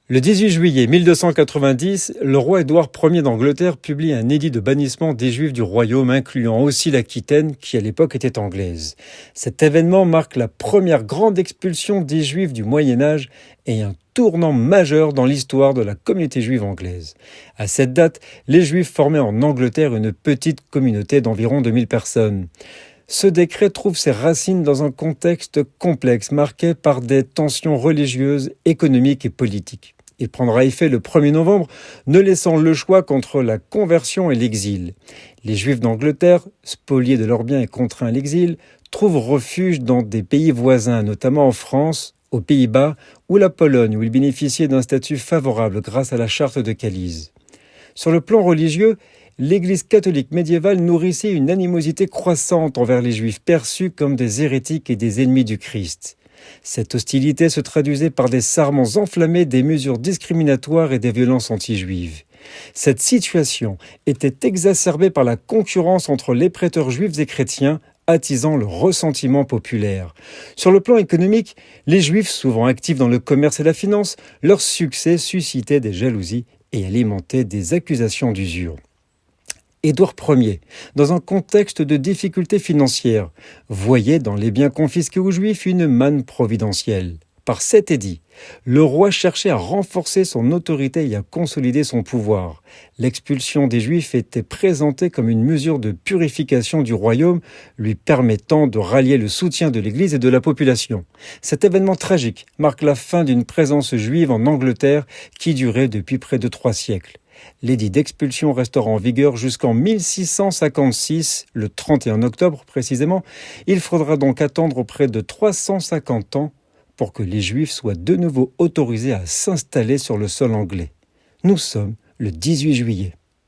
Le 18 juillet 1290, le roi Édouard Ier d'Angleterre publie un édit de bannissement des Juifs du royaume, incluant aussi l'Aquitaine, qui à l'époque était anglaise. Cet événement marque la première grande expulsion des Juifs du Moyen-Âge et un tournant majeur dans l'histoire de la communauté juive anglaise. À cette date, les Juifs formaient en Angleterre une petite communauté d'environ 2000 personnes. Ce décret trouve ses racines dans un contexte complexe marqué par des tensions religieuses, économiques et politiques. Il prendra effet le 1er novembre, ne laissant le choix qu'entre la conversion et l'exil. Les Juifs d'Angleterre, spoliés de leurs biens et contraints à l'exil, trouvent refuge dans des pays voisins, notamment en France, aux Pays-Bas ou la Pologne, où ils bénéficiaient d'un statut favorable grâce à la charte de Calise. Sur le plan religieux, l'Église catholique médiévale nourrissait une animosité croissante envers les Juifs, perçus comme des hérétiques et des ennemis du Christ. Cette hostilité se traduisait par des sermons enflammés, des mesures discriminatoires et des violences anti-juives. Cette situation était exacerbée par la concurrence entre les prêteurs juifs et chrétiens, attisant le ressentiment populaire. Sur le plan économique, les Juifs, souvent actifs dans le commerce et la finance, leur succès suscitait des jalousies et alimentait des accusations d'usure. Édouard Ier, dans un contexte de difficultés financières, voyait dans les biens confisqués aux Juifs une manne providentielle. Par cet édit, le roi cherchait à renforcer son autorité et à consolider son pouvoir. L'expulsion des Juifs était présentée comme une mesure de purification du royaume, lui permettant de rallier le soutien de l'Église et de la population. Cet événement tragique marque la fin d'une présence juive en Angleterre qui durait depuis près de 3 siècles. L'édit d'expulsion restera en vigueur jusqu'en 1656, le 31 octobre précisément. Il faudra donc attendre près de 350 ans pour que les Juifs soient de nouveau autorisés à s'installer sur le sol anglais. Nous sommes le 18 juillet.